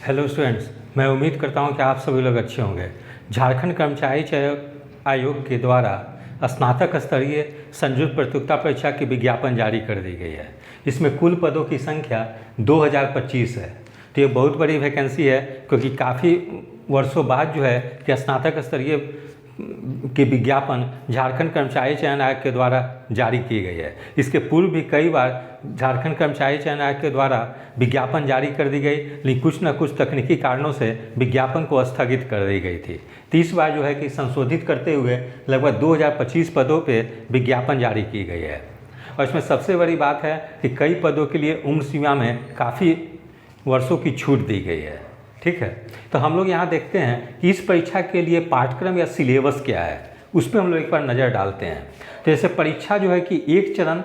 Hello students, मैं उम्मीद करता हूं कि आप सभी लोग अच्छे होंगे। झारखंड कर्मचारी चयन आयोग के द्वारा स्नातक स्तरीय संयुक्त प्रतियोगिता परीक्षा की विज्ञापन जारी कर दी गई है। इसमें कुल पदों की संख्या 2025 है। तो ये बहुत बड़ी वैकेंसी है, क्योंकि काफ़ी वर्षों बाद जो है कि स्नातक स्तरीय की विज्ञापन झारखंड कर्मचारी चयन आयोग के द्वारा जारी की गई है। इसके पूर्व भी कई बार झारखंड कर्मचारी चयन आयोग के द्वारा विज्ञापन जारी कर दी गई, लेकिन कुछ न कुछ तकनीकी कारणों से विज्ञापन को स्थगित कर दी गई थी। तो इस बार जो है कि संशोधित करते हुए लगभग 2025 पदों पे विज्ञापन जारी की गई है। और इसमें सबसे बड़ी बात है कि कई पदों के लिए उम्र सीमा में काफ़ी वर्षों की छूट दी गई है। ठीक है, तो हम लोग यहाँ देखते हैं कि इस परीक्षा के लिए पाठ्यक्रम या सिलेबस क्या है, उस पर हम लोग एक बार नज़र डालते हैं। तो जैसे परीक्षा जो है कि एक चरण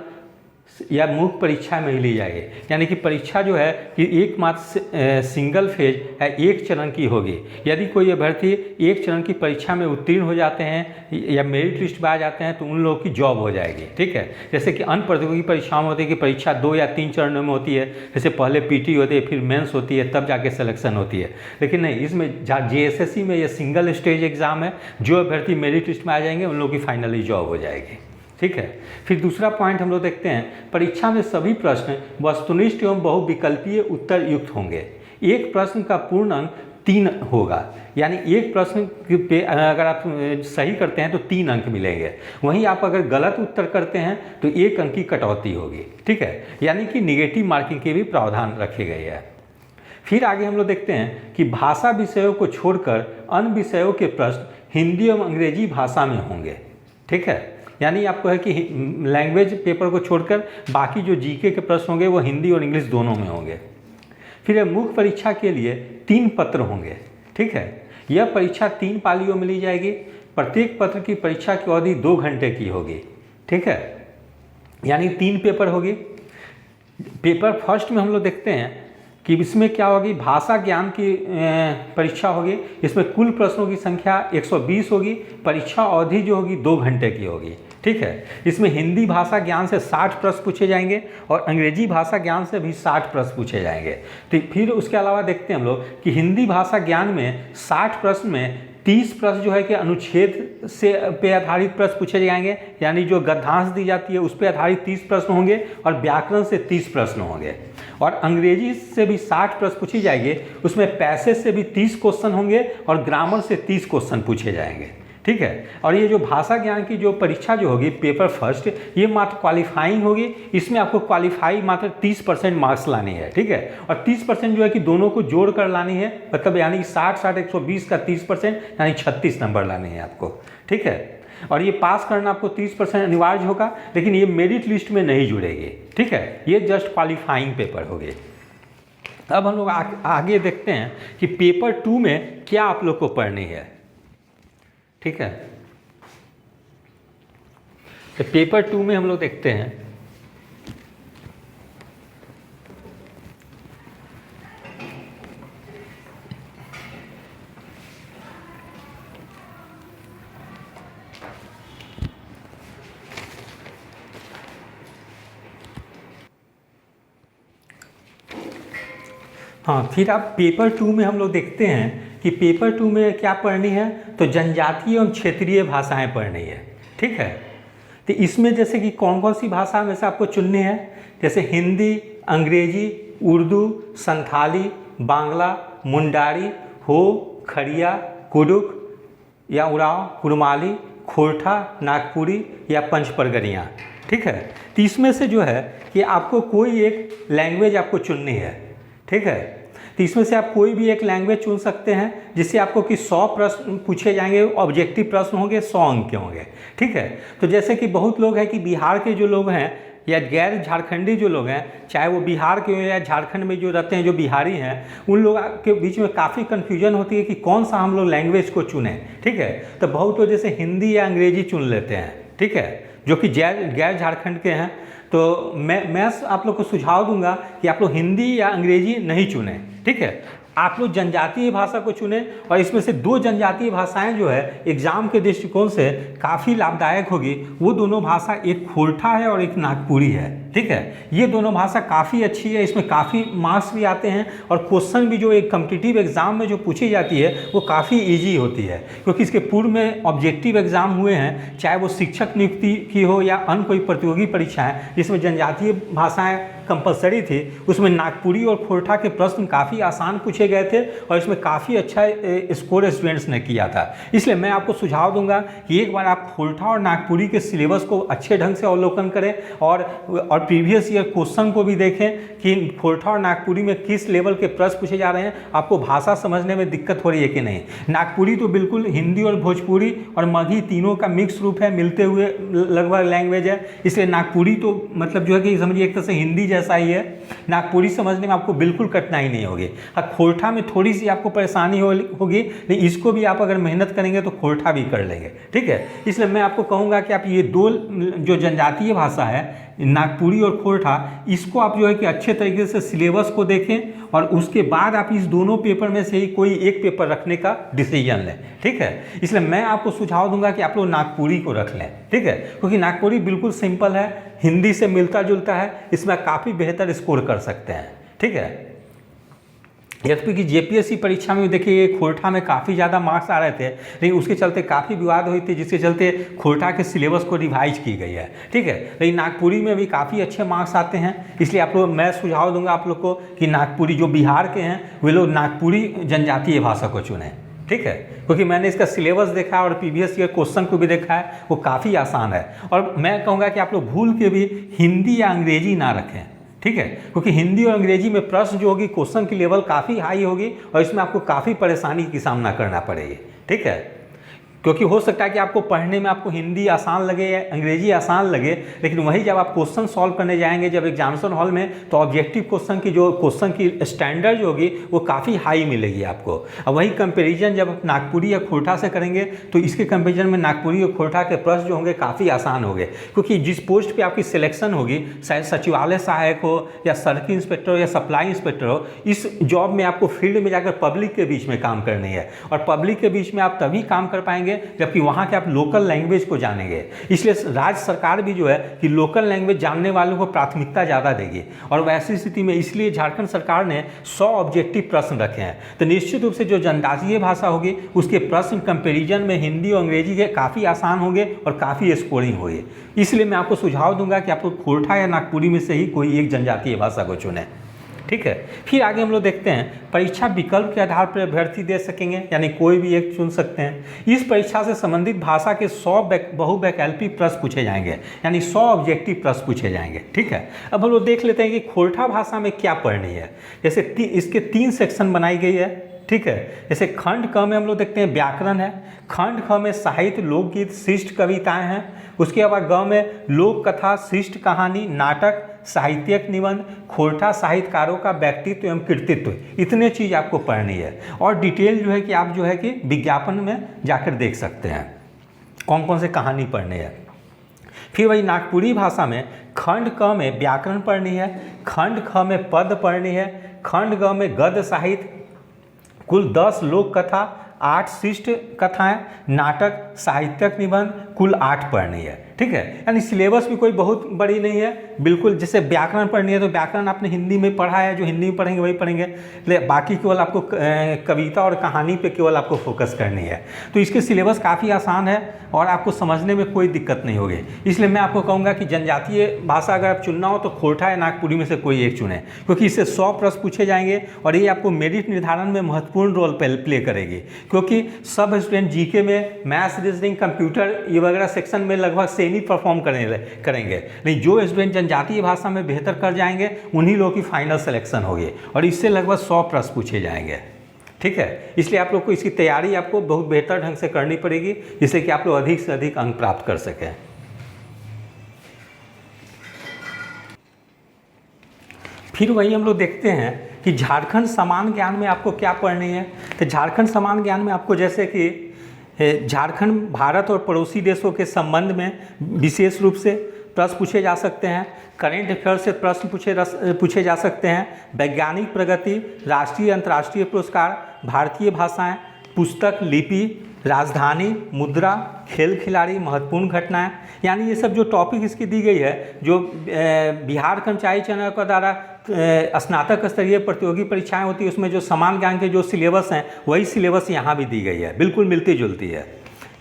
या मुख्य परीक्षा में ही ली जाएगी, यानी कि परीक्षा जो है कि एकमात्र सिंगल फेज या एक चरण की होगी। यदि कोई अभ्यर्थी एक चरण की परीक्षा में उत्तीर्ण हो जाते हैं या मेरिट लिस्ट में आ जाते हैं तो उन लोगों की जॉब हो जाएगी। ठीक है, जैसे कि अन्य प्रतियोगी परीक्षाओं में होती है कि परीक्षा 2 या 3 चरणों में होती है। जैसे पहले पीटी होती है, फिर मेंस होती है, तब जाके सिलेक्शन होती है। लेकिन नहीं, इसमें JSSC में ये सिंगल स्टेज एग्ज़ाम है। जो अभ्यर्थी मेरिट लिस्ट में आ जाएंगे उन लोगों की फाइनली जॉब हो जाएगी। ठीक है, फिर दूसरा पॉइंट हम लोग देखते हैं, परीक्षा में सभी प्रश्न वस्तुनिष्ठ एवं बहुविकल्पीय उत्तर युक्त होंगे। एक प्रश्न का पूर्ण अंक 3 होगा, यानी एक प्रश्न पे अगर आप सही करते हैं तो 3 अंक मिलेंगे। वहीं आप अगर गलत उत्तर करते हैं तो 1 अंक की कटौती होगी। ठीक है, यानी कि निगेटिव मार्किंग के भी प्रावधान रखे गए हैं। फिर आगे हम लोग देखते हैं कि भाषा विषयों को छोड़कर अन्य विषयों के प्रश्न हिंदी एवं अंग्रेजी भाषा में होंगे। ठीक है, यानी आपको है कि लैंग्वेज पेपर को छोड़कर बाकी जो जीके के प्रश्न होंगे वो हिंदी और इंग्लिश दोनों में होंगे। फिर मुख्य परीक्षा के लिए 3 पत्र होंगे। ठीक है, यह परीक्षा 3 पालियों में ली जाएगी। प्रत्येक पत्र की परीक्षा की अवधि 2 घंटे की होगी। ठीक है, यानी 3 पेपर होगी। पेपर फर्स्ट में हम लोग देखते हैं कि इसमें क्या होगी, भाषा ज्ञान की परीक्षा होगी। इसमें कुल प्रश्नों की संख्या 120 होगी। परीक्षा अवधि जो होगी 2 घंटे की होगी। ठीक है, इसमें हिंदी भाषा ज्ञान से 60 प्रश्न पूछे जाएंगे और अंग्रेजी भाषा ज्ञान से भी 60 प्रश्न पूछे जाएंगे। तो फिर उसके अलावा देखते हैं हम लोग कि हिंदी भाषा ज्ञान में 60 प्रश्न में 30 प्रश्न जो है कि अनुच्छेद से पे आधारित प्रश्न पूछे जाएंगे, यानी जो गद्यांश दी जाती है उस पर आधारित 30 प्रश्न होंगे और व्याकरण से 30 प्रश्न होंगे। और अंग्रेजी से भी 60 प्रश्न पूछी जाएंगे, उसमें पैसेज से भी 30 क्वेश्चन होंगे और ग्रामर से 30 क्वेश्चन पूछे जाएंगे। ठीक है, और ये जो भाषा ज्ञान की जो परीक्षा जो होगी पेपर फर्स्ट, ये मात्र क्वालिफाइंग होगी। इसमें आपको क्वालिफाई मात्र 30% मार्क्स लानी है। ठीक है, और 30% जो है कि दोनों को जोड़ कर लानी है, मतलब यानी 60 120 का 30% यानी 36 नंबर लाने हैं आपको। ठीक है, और ये पास करना आपको 30% अनिवार्य होगा, लेकिन ये मेरिट लिस्ट में नहीं जुड़ेगी। ठीक है, ये जस्ट क्वालिफाइंग पेपर होगी। अब हम लोग आगे देखते हैं कि पेपर 2 में क्या आप लोग को पढ़नी है। ठीक है, तो पेपर 2 में हम लोग देखते हैं हाँ, फिर आप पेपर 2 में हम लोग देखते हैं कि पेपर 2 में क्या पढ़नी है, तो जनजातीय एवं क्षेत्रीय भाषाएं पढ़नी है। ठीक है, तो इसमें जैसे कि कौन कौन सी भाषा में से आपको चुननी है, जैसे हिंदी, अंग्रेजी, उर्दू, संथाली, बांग्ला, मुंडारी, हो, खड़िया, कुडुक या उराव, कुरमाली, खोरठा, नागपुरी या पंचपरगनिया। ठीक है, तो इसमें से जो है कि आपको कोई एक लैंग्वेज आपको चुननी है। ठीक है, तो इसमें से आप कोई भी एक लैंग्वेज चुन सकते हैं, जिससे आपको कि 100 प्रश्न पूछे जाएंगे, ऑब्जेक्टिव प्रश्न होंगे, 100 अंक के होंगे। ठीक है, तो जैसे कि बहुत लोग हैं कि बिहार के जो लोग हैं या गैर झारखंडी जो लोग हैं, चाहे वो बिहार के या झारखंड में जो रहते हैं, जो बिहारी हैं, उन लोगों के बीच में काफ़ी कन्फ्यूजन होती है कि कौन सा हम लोग लैंग्वेज को चुनें। ठीक है, तो बहुत लोग जैसे हिंदी या अंग्रेजी चुन लेते हैं। ठीक है, जो कि गैर झारखंड के हैं। तो मैं आप लोग को सुझाव दूंगा कि आप लोग हिंदी या अंग्रेजी नहीं चुनें। ठीक है, आप लोग जनजातीय भाषा को चुनें, और इसमें से 2 जनजातीय भाषाएं जो है एग्जाम के दृष्टिकोण से काफ़ी लाभदायक होगी। वो दोनों भाषा, एक खोरठा है और एक नागपुरी है। ठीक है। ये दोनों भाषा काफ़ी अच्छी है, इसमें काफ़ी मार्क्स भी आते हैं और क्वेश्चन भी जो एक कॉम्पिटिटिव एग्जाम में जो पूछी जाती है वो काफ़ी ईजी होती है, क्योंकि इसके पूर्व में ऑब्जेक्टिव एग्जाम हुए हैं, चाहे वो शिक्षक नियुक्ति की हो या अन्य कोई प्रतियोगी परीक्षाएं जिसमें जनजातीय भाषाएं कंपलसरी थी, उसमें नागपुरी और खोरठा के प्रश्न काफ़ी आसान पूछे गए थे और इसमें काफ़ी अच्छा स्कोर स्टूडेंट्स ने किया था। इसलिए मैं आपको सुझाव दूंगा कि एक बार आप खोरठा और नागपुरी के सिलेबस को अच्छे ढंग से अवलोकन करें और प्रीवियस ईयर क्वेश्चन को भी देखें कि खोरठा और नागपुरी में किस लेवल के प्रश्न पूछे जा रहे हैं, आपको भाषा समझने में दिक्कत हो रही है कि नहीं। नागपुरी तो बिल्कुल हिंदी और भोजपुरी और मगही तीनों का मिक्स रूप है, मिलते हुए लगभग लैंग्वेज है, इसलिए नागपुरी तो मतलब जो है कि समझिए एक तरह से हिंदी जैसा ही है। नागपुरी समझने में आपको बिल्कुल कठिनाई नहीं होगी। हाँ, खोरठा में थोड़ी सी आपको परेशानी होगी, लेकिन इसको भी आप अगर मेहनत करेंगे तो खोरठा भी कर लेंगे, ठीक है। इसलिए मैं आपको कहूँगा कि आप ये दो जो जनजातीय भाषा है नागपुरी और खोरठा, इसको आप जो है कि अच्छे तरीके से सिलेबस को देखें और उसके बाद आप इस दोनों पेपर में से ही कोई एक पेपर रखने का डिसीजन लें, ठीक है। इसलिए मैं आपको सुझाव दूंगा कि आप लोग नागपुरी को रख लें, ठीक है, क्योंकि नागपुरी बिल्कुल सिंपल है, हिंदी से मिलता जुलता है, इसमें काफ़ी बेहतर स्कोर कर सकते हैं, ठीक है। यद्यपि कि जेपीएससी परीक्षा में देखिए खोरठा में काफ़ी ज़्यादा मार्क्स आ रहे थे, लेकिन उसके चलते काफ़ी विवाद हुई थी, जिसके चलते खोरठा के सिलेबस को रिवाइज की गई है, ठीक है। लेकिन नागपुरी में भी काफ़ी अच्छे मार्क्स आते हैं, इसलिए आप लोग, मैं सुझाव दूंगा आप लोग को कि नागपुरी जो बिहार के हैं वे लोग नागपुरी जनजातीय भाषा को चुनें, ठीक है, क्योंकि मैंने इसका सिलेबस देखा है और प्रीवियस ईयर क्वेश्चन को भी देखा है, वो काफ़ी आसान है। और मैं कहूँगा कि आप लोग भूल के भी हिंदी या अंग्रेजी ना रखें, ठीक है, क्योंकि हिंदी और अंग्रेजी में प्रश्न जो होगी क्वेश्चन की लेवल काफ़ी हाई होगी और इसमें आपको काफ़ी परेशानी की सामना करना पड़ेगी, ठीक है। क्योंकि हो सकता है कि आपको पढ़ने में आपको हिंदी आसान लगे या अंग्रेजी आसान लगे, लेकिन वही जब आप क्वेश्चन सॉल्व करने जाएंगे जब एग्जामिनेशन हॉल में, तो ऑब्जेक्टिव क्वेश्चन की स्टैंडर्ड जो होगी वो काफ़ी हाई मिलेगी आपको। अब वही कंपैरिजन जब आप नागपुरी या खोरठा से करेंगे तो इसके कंपैरिजन में नागपुरी और खोरठा के प्रश्न जो होंगे काफ़ी आसान होंगे, क्योंकि जिस पोस्ट पर आपकी सिलेक्शन होगी, चाहे सचिवालय सहायक हो या सर्किल इंस्पेक्टर हो या सप्लाई इंस्पेक्टर हो, इस जॉब में आपको फील्ड में जाकर पब्लिक के बीच में काम करनी है और पब्लिक के बीच में आप तभी काम कर पाएंगे जबकि वहां के आप लोकल लैंग्वेज को जानेंगे। इसलिए राज्य सरकार भी जो है कि लोकल लैंग्वेज जानने वालों को प्राथमिकता ज़्यादा देगी और वैसी स्थिति में इसलिए झारखंड सरकार ने 100 ऑब्जेक्टिव प्रश्न रखे हैं। तो निश्चित रूप से जो जनजातीय भाषा होगी उसके प्रश्न कंपैरिजन में हिंदी और अंग्रेजी के काफ़ी आसान होंगे और काफ़ी स्कोरिंग होगी। इसलिए मैं आपको सुझाव दूंगा कि आप लोग खोरठा या नागपुरी में से ही कोई एक जनजातीय भाषा को चुनें, ठीक है। फिर आगे हम लोग देखते हैं परीक्षा विकल्प के आधार पर अभ्यर्थी दे सकेंगे, यानी कोई भी एक चुन सकते हैं। इस परीक्षा से संबंधित भाषा के 100 बहुवैकल्पिक प्रश्न पूछे जाएंगे, यानी 100 ऑब्जेक्टिव प्रश्न पूछे जाएंगे, ठीक है। अब हम लोग देख लेते हैं कि खोरठा भाषा में क्या पढ़नी है। जैसे इसके 3 सेक्शन बनाई गई है, ठीक है। जैसे खंड क में हम लोग देखते हैं व्याकरण है, खंड ख में साहित्य, लोकगीत, शिष्ट कविताएं हैं, उसके बाद ग में लोक कथा, शिष्ट कहानी, नाटक, साहित्यिक निबंध, खोरठा साहित्यकारों का व्यक्तित्व एवं कृतित्व, इतने चीज़ आपको पढ़नी है। और डिटेल जो है कि आप जो है कि विज्ञापन में जाकर देख सकते हैं कौन कौन से कहानी पढ़नी है। फिर वही नागपुरी भाषा में खंड क में व्याकरण पढ़नी है, खंड ख में पद पढ़नी है, खंड ग में गद्य साहित्य, कुल 10 लोक कथा, 8 शिष्ट कथाएं, नाटक, साहित्यिक निबंध, कुल 8 पढ़नी है, ठीक है। यानी सिलेबस भी कोई बहुत बड़ी नहीं है, बिल्कुल। जैसे व्याकरण पढ़नी है तो व्याकरण आपने हिंदी में पढ़ा है, जो हिंदी में पढ़ेंगे वही पढ़ेंगे, लेकिन बाकी केवल आपको कविता और कहानी पे केवल आपको फोकस करनी है। तो इसके सिलेबस काफ़ी आसान है और आपको समझने में कोई दिक्कत नहीं होगी। इसलिए मैं आपको कहूँगा कि जनजातीय भाषा अगर आप चुनना हो तो खोरठा या नागपुरी में से कोई एक चुनें, क्योंकि इससे 100 प्रश्न पूछे जाएंगे और ये आपको मेरिट निर्धारण में महत्वपूर्ण रोल प्ले करेगी, क्योंकि सब स्टूडेंट जीके में, मैथ्स, रीजनिंग, कंप्यूटर ये वगैरह सेक्शन में लगभग सेम ही परफॉर्म करेंगे, लेकिन जो स्टूडेंट जनजातीय भाषा में बेहतर कर जाएंगे उन्हीं लोगों की फाइनल सिलेक्शन होगी और इससे लगभग 100 प्रश्न पूछे जाएंगे, ठीक है। इसलिए आप लोग को इसकी तैयारी आपको बहुत बेहतर ढंग से करनी पड़ेगी, जिससे कि आप लोग अधिक से अधिक अंक प्राप्त कर सकें। फिर वही हम लोग देखते हैं कि झारखंड समान ज्ञान में आपको क्या पढ़नी है। तो झारखंड समान ज्ञान में आपको जैसे कि झारखंड भारत और पड़ोसी देशों के संबंध में विशेष रूप से प्रश्न पूछे जा सकते हैं, करेंट अफेयर से प्रश्न पूछे जा सकते हैं, वैज्ञानिक प्रगति, राष्ट्रीय अंतर्राष्ट्रीय पुरस्कार, भारतीय भाषाएं, पुस्तक, लिपि, राजधानी, मुद्रा, खेल खिलाड़ी, महत्वपूर्ण घटनाएं, यानी ये सब जो टॉपिक इसकी दी गई है, जो बिहार कर्मचारी चयन के द्वारा स्नातक स्तरीय प्रतियोगी परीक्षाएं होती है, उसमें जो समान ज्ञान के जो सिलेबस हैं वही सिलेबस यहाँ भी दी गई है, बिल्कुल मिलती जुलती है।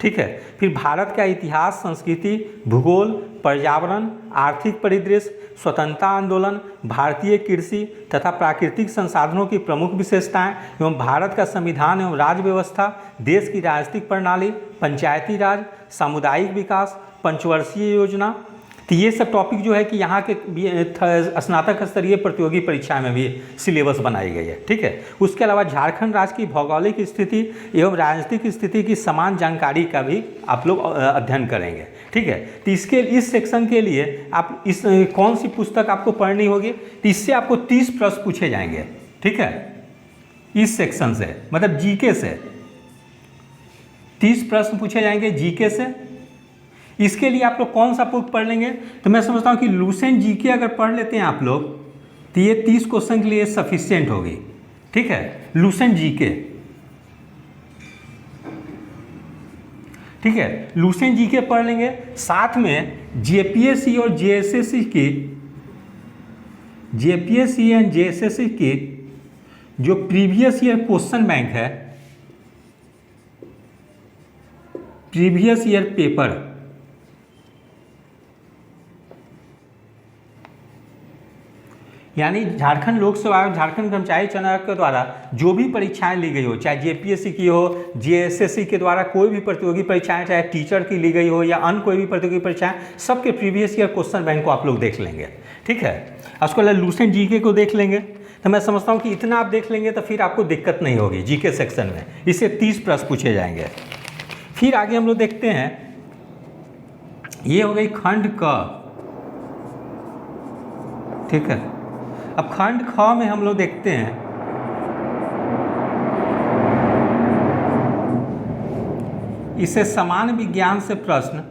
ठीक है। फिर भारत का इतिहास, संस्कृति, भूगोल, पर्यावरण, आर्थिक परिदृश्य, स्वतंत्रता आंदोलन, भारतीय कृषि तथा प्राकृतिक संसाधनों की प्रमुख विशेषताएं एवं भारत का संविधान एवं राज्य व्यवस्था, देश की राजनीतिक प्रणाली, पंचायती राज, सामुदायिक विकास, पंचवर्षीय योजना। तो ये सब टॉपिक जो है कि यहाँ के स्नातक स्तरीय प्रतियोगी परीक्षा में भी सिलेबस बनाई गई है। ठीक है। उसके अलावा झारखंड राज्य की भौगोलिक स्थिति एवं राजनीतिक स्थिति की समान जानकारी का भी आप लोग अध्ययन करेंगे। ठीक है। तो इसके इस सेक्शन के लिए आप इस कौन सी पुस्तक आपको पढ़नी होगी, तो इससे आपको 30 प्रश्न पूछे जाएंगे। ठीक है। इस सेक्शन से मतलब जीके से 30 प्रश्न पूछे जाएंगे जीके से। इसके लिए आप लोग कौन सा बुक पढ़ लेंगे, तो मैं समझता हूँ कि लुसेंट जीके अगर पढ़ लेते हैं आप लोग तो ये 30 क्वेश्चन के लिए सफिशिएंट होगी। ठीक है। लुसेंट जीके, ठीक है, लुसेंट जीके पढ़ लेंगे। साथ में जेपीएससी और जेएसएससी की, जेपीएससी एंड जेएसएससी की जो प्रीवियस ईयर क्वेश्चन बैंक है, प्रीवियस ईयर पेपर, यानी झारखंड लोक सेवा आयोग, झारखंड कर्मचारी चयन आयोग के द्वारा जो भी परीक्षाएं ली गई हो, चाहे जेपीएससी की हो, जेएसएससी के द्वारा कोई भी प्रतियोगी परीक्षाएं, चाहे टीचर की ली गई हो या अन्य कोई भी प्रतियोगी परीक्षाएं, सबके प्रीवियस ईयर क्वेश्चन बैंक को आप लोग देख लेंगे। ठीक है। उसके बाद लुसेंट जीके को देख लेंगे। तो मैं समझता हूँ कि इतना आप देख लेंगे तो फिर आपको दिक्कत नहीं होगी जीके सेक्शन में। इससे 30 प्रश्न पूछे जाएंगे। फिर आगे हम लोग देखते हैं, ये हो गई खंड क। ठीक है। अब खंड ख में हम लोग देखते हैं, इसे समान विज्ञान से प्रश्न,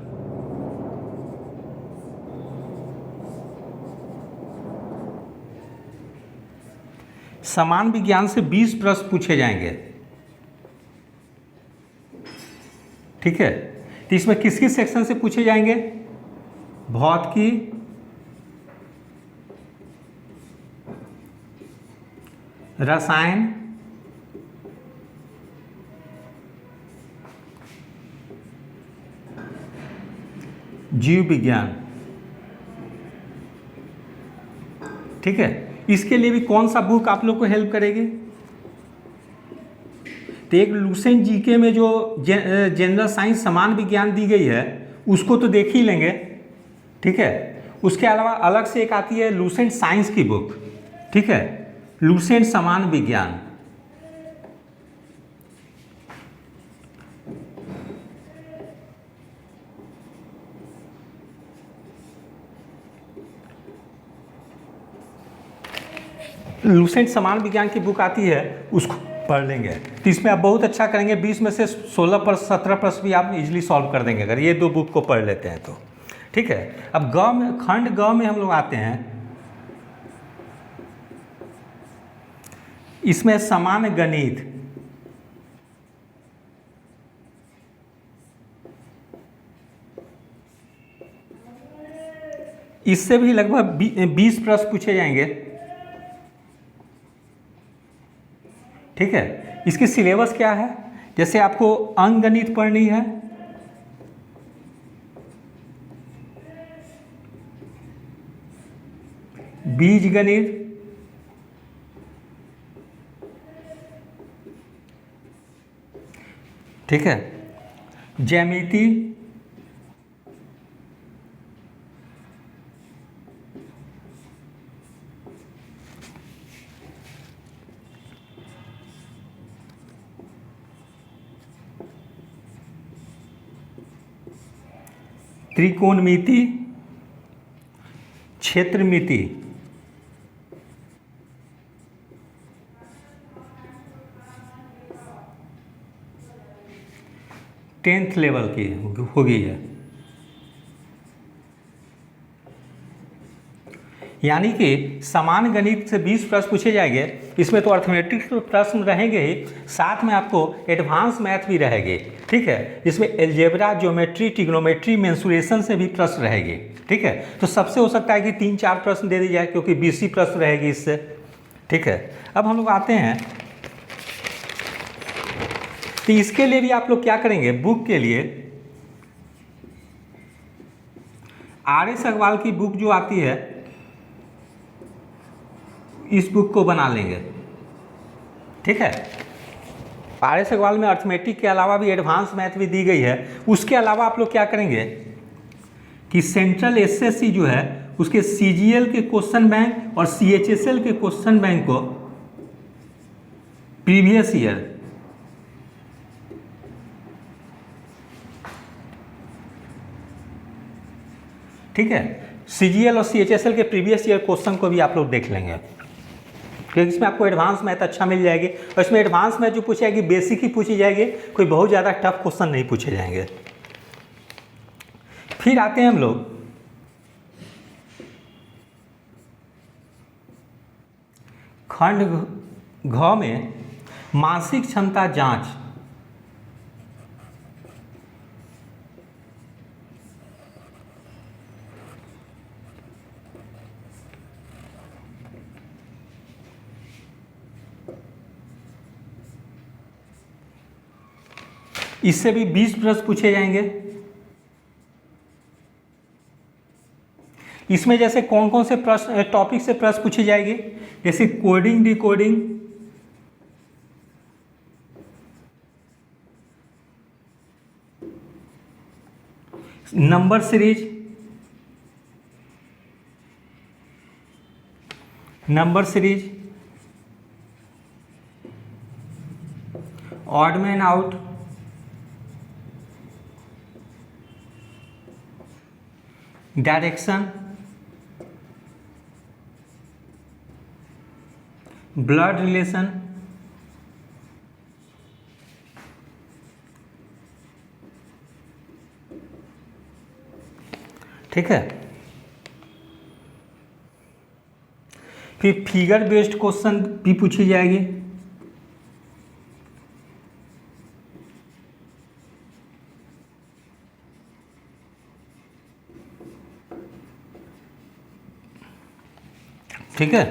समान विज्ञान से 20 प्रश्न पूछे जाएंगे। ठीक है। तो इसमें किस किस सेक्शन से पूछे जाएंगे, भौतिकी, रसायन, जीव विज्ञान। ठीक है। इसके लिए भी कौन सा बुक आप लोग को हेल्प करेगी, तो एक लुसेंट जीके में जो जनरल साइंस समान विज्ञान दी गई है उसको तो देख ही लेंगे। ठीक है। उसके अलावा अलग से एक आती है लुसेंट साइंस की बुक। ठीक है। लुसेंट समान विज्ञान, लुसेंट समान विज्ञान की बुक आती है, उसको पढ़ लेंगे। तो इसमें आप बहुत अच्छा करेंगे, 20 में से 16 प्रश्न 17 प्रश्न भी आप इजीली सॉल्व कर देंगे अगर ये 2 बुक को पढ़ लेते हैं तो। ठीक है। अब ग में, खंड ग में हम लोग आते हैं, इसमें समान गणित, इससे भी लगभग 20 प्रश्न पूछे जाएंगे। ठीक है। इसकी सिलेबस क्या है, जैसे आपको अंकगणित पढ़नी है, बीजगणित, ठीक है, ज्यामिति, त्रिकोणमिति, क्षेत्रमिति, 10th लेवल की होगी है। यानी कि समान गणित से 20 प्रश्न पूछे जाएंगे। इसमें तो अर्थमेटिक तो प्रश्न रहेंगे ही, साथ में आपको एडवांस मैथ भी रहेंगे। ठीक है, इसमें एल्जेब्रा, ज्योमेट्री, ट्रिग्नोमेट्री, मेंसुरेशन से भी प्रश्न रहेंगे। ठीक है, तो सबसे हो सकता है कि 3-4 प्रश्न दे दी जाए, क्योंकि 20 ही प्रश्न रहेगी इससे। ठीक है, अब हम लोग आते हैं, तो इसके लिए भी आप लोग क्या करेंगे, बुक के लिए RS अग्रवाल की बुक जो आती है, इस बुक को बना लेंगे। ठीक है, RS अग्रवाल में अर्थमेटिक के अलावा भी एडवांस मैथ भी दी गई है। उसके अलावा आप लोग क्या करेंगे कि सेंट्रल SSC जो है उसके CGL के क्वेश्चन बैंक और CHSL के क्वेश्चन बैंक को प्रीवियस ईयर ठीक है, CGL और CHSL के प्रीवियस ईयर क्वेश्चन को भी आप लोग देख लेंगे, क्योंकि इसमें आपको एडवांस मैथ अच्छा मिल जाएगी। और इसमें एडवांस मैथ जो पूछी जाएगी बेसिक ही पूछी जाएगी, कोई बहुत ज़्यादा टफ क्वेश्चन नहीं पूछे जाएंगे। फिर आते हैं हम लोग खंड घ में मानसिक क्षमता जांच। इससे भी 20 प्रश्न पूछे जाएंगे। इसमें जैसे कौन कौन से प्रश्न टॉपिक से प्रश्न पूछे जाएंगे, जैसे coding, decoding, number series, odd man out, direction, blood relation, ठीक है। फिर फिगर बेस्ड क्वेश्चन भी पूछी जाएगी। ठीक है,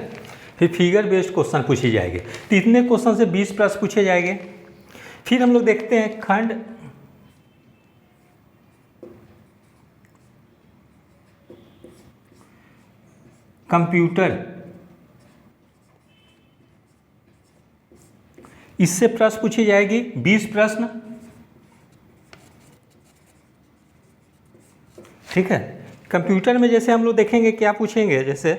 फिर फिगर बेस्ड क्वेश्चन पूछी जाएगी। तो इतने क्वेश्चन से 20 प्रश्न पूछे जाएंगे। फिर हम लोग देखते हैं खंड कंप्यूटर। इससे प्रश्न पूछी जाएगी 20 प्रश्न। ठीक है, कंप्यूटर में जैसे हम लोग देखेंगे क्या पूछेंगे, जैसे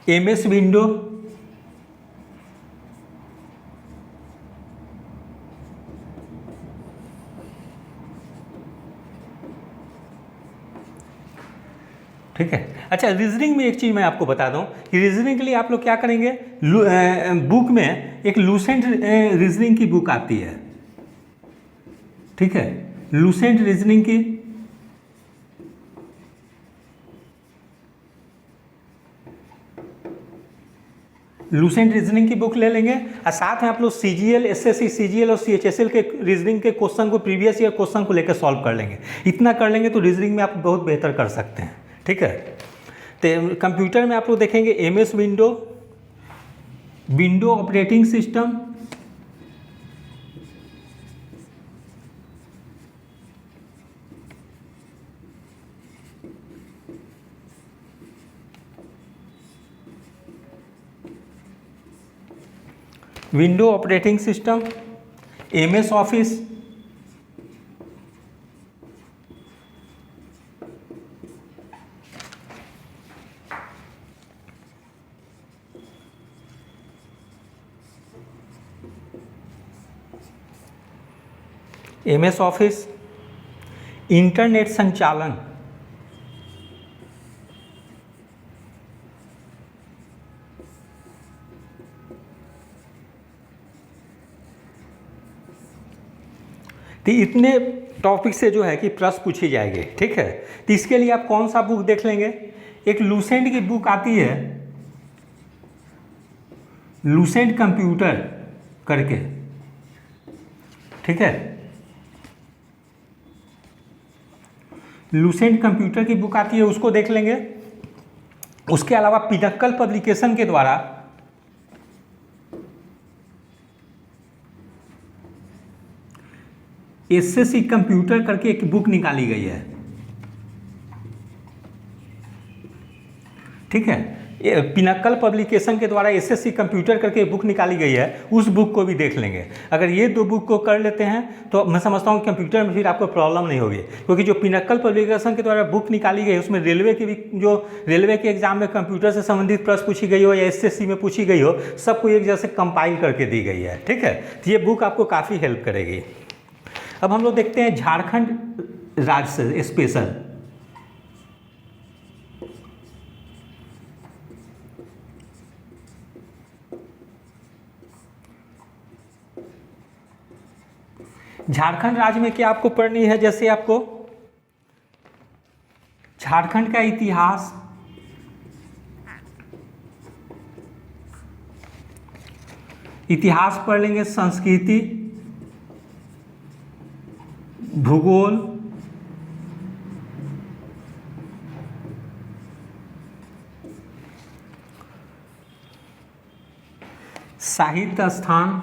MS विंडो, ठीक है। अच्छा, रीजनिंग में एक चीज़ मैं आपको बता दूं कि रीजनिंग के लिए आप लोग क्या करेंगे, बुक में एक लूसेंट रीजनिंग की बुक आती है। ठीक है, लूसेंट रीजनिंग की बुक ले लेंगे, और साथ में आप लोग CGL, SSC, CGL और CHSL के रीजनिंग के क्वेश्चन को, प्रीवियस ईयर क्वेश्चन को लेकर सॉल्व कर लेंगे। इतना कर लेंगे तो रीजनिंग में आप बहुत बेहतर कर सकते हैं। ठीक है, तो कंप्यूटर में आप लोग देखेंगे MS window, window operating system, window operating system, MS office, internet संचालन, तो इतने टॉपिक से जो है कि प्रश्न पूछी जाएगी, ठीक है। तो इसके लिए आप कौन सा बुक देख लेंगे, एक लूसेंट की बुक आती है, लूसेंट कंप्यूटर करके, ठीक है। लूसेंट कंप्यूटर की बुक आती है, उसको देख लेंगे। उसके अलावा पिनक्कल पब्लिकेशन के द्वारा एसएससी कंप्यूटर करके एक बुक निकाली गई है, ठीक है। पिनक्कल पब्लिकेशन के द्वारा एसएससी कंप्यूटर करके बुक निकाली गई है, उस बुक को भी देख लेंगे। अगर ये दो बुक को कर लेते हैं तो मैं समझता हूँ कंप्यूटर में फिर आपको प्रॉब्लम नहीं होगी, क्योंकि जो पिनक्कल पब्लिकेशन के द्वारा बुक निकाली गई है उसमें रेलवे की भी, जो रेलवे के एग्जाम में कंप्यूटर से संबंधित प्रश्न पूछी गई हो या एसएससी में पूछी गई हो, सबको एक जैसे कंपाइल करके दी गई है, ठीक है। तो ये बुक आपको काफ़ी हेल्प करेगी। अब हम लोग देखते हैं झारखंड राज्य से स्पेशल। झारखंड राज्य में क्या आपको पढ़नी है, जैसे आपको झारखंड का इतिहास, इतिहास पढ़ लेंगे, संस्कृति, भूगोल, साहित्य स्थान,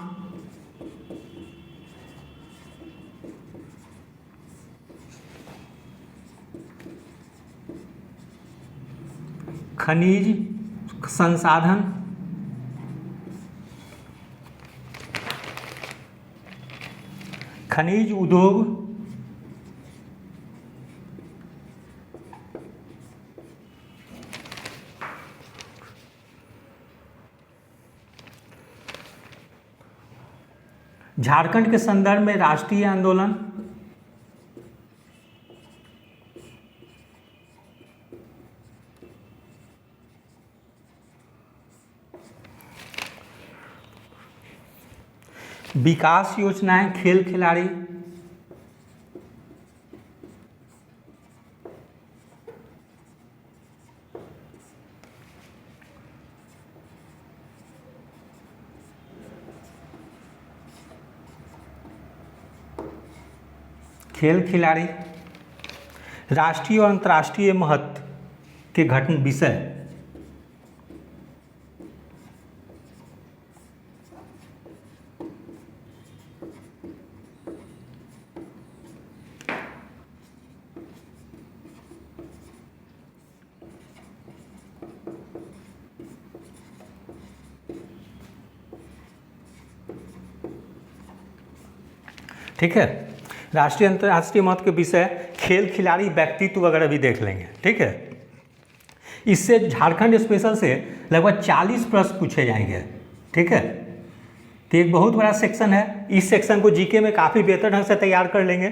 खनिज संसाधन, खनिज उद्योग, झारखंड के संदर्भ में राष्ट्रीय आंदोलन, विकास योजनाएं, खेल खिलाड़ी, खेल खिलाड़ी, राष्ट्रीय और अंतर्राष्ट्रीय महत्व के घटन विषय, ठीक है। राष्ट्रीय अंतर्राष्ट्रीय महत्व के विषय, खेल खिलाड़ी, व्यक्तित्व वगैरह भी देख लेंगे, ठीक है। इससे झारखंड स्पेशल से लगभग 40 प्रश्न पूछे जाएंगे, ठीक है। तो एक बहुत बड़ा सेक्शन है, इस सेक्शन को जीके में काफ़ी बेहतर ढंग से तैयार कर लेंगे,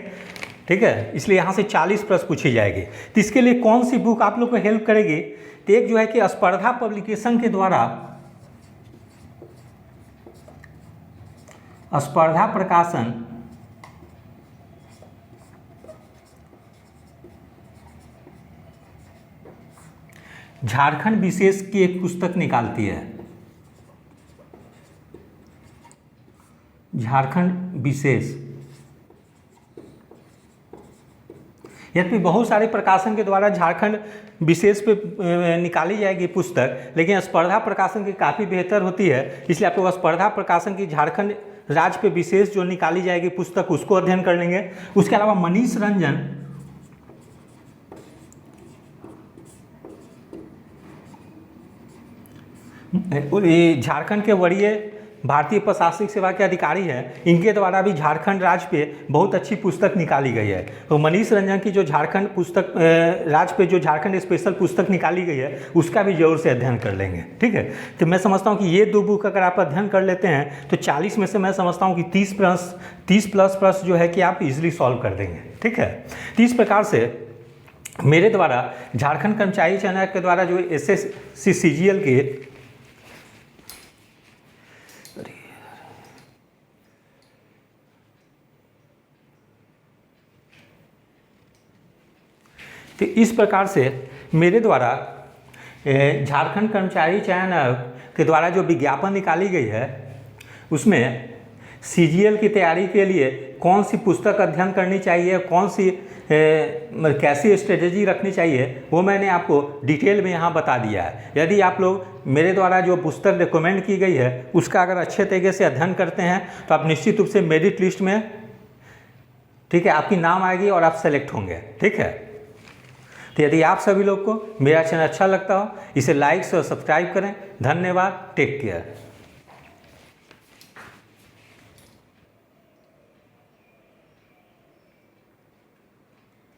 ठीक है। इसलिए यहाँ से 40 प्रश्न पूछी जाएगी। तो इसके लिए कौन सी बुक आप लोग को हेल्प करेगी, तो एक जो है कि स्पर्धा पब्लिकेशन के द्वारा, स्पर्धा प्रकाशन झारखंड विशेष की एक पुस्तक निकालती है, झारखंड विशेष। यद्यपि बहुत सारे प्रकाशन के द्वारा झारखंड विशेष पे निकाली जाएगी पुस्तक, लेकिन स्पर्धा प्रकाशन की काफ़ी बेहतर होती है, इसलिए आपको स्पर्धा प्रकाशन की झारखंड राज्य पे विशेष जो निकाली जाएगी पुस्तक, उसको अध्ययन कर लेंगे। उसके अलावा मनीष रंजन, ये झारखंड के वरीय भारतीय प्रशासनिक सेवा के अधिकारी हैं, इनके द्वारा भी झारखंड राज्य पे बहुत अच्छी पुस्तक निकाली गई है। तो मनीष रंजन की जो झारखंड पुस्तक राज्य पे जो झारखंड स्पेशल पुस्तक निकाली गई है, उसका भी जरूर से अध्ययन कर लेंगे, ठीक है। तो मैं समझता हूँ कि ये दो बुक अगर आप अध्ययन कर लेते हैं तो 40 में से मैं समझता हूँ कि 30 प्लस प्रश्न जो है कि आप इजीली सॉल्व कर देंगे, ठीक है। तो इस प्रकार से मेरे द्वारा झारखंड कर्मचारी चयन आयोग के द्वारा जो एसएससी सीजीएल के तो इस प्रकार से मेरे द्वारा झारखंड कर्मचारी चयन आयोग के द्वारा जो विज्ञापन निकाली गई है उसमें CGL की तैयारी के लिए कौन सी पुस्तक अध्ययन करनी चाहिए, कौन सी कैसी स्ट्रेटेजी रखनी चाहिए, वो मैंने आपको डिटेल में यहाँ बता दिया है। यदि आप लोग मेरे द्वारा जो पुस्तक रिकमेंड की गई है उसका अगर अच्छे तरीके से अध्ययन करते हैं तो आप निश्चित रूप से मेरिट लिस्ट में, ठीक है, आपकी नाम आएगी और आप सेलेक्ट होंगे। ठीक है, तो यदि आप सभी लोग को मेरा चैनल अच्छा लगता हो इसे लाइक और सब्सक्राइब करें। धन्यवाद, टेक केयर।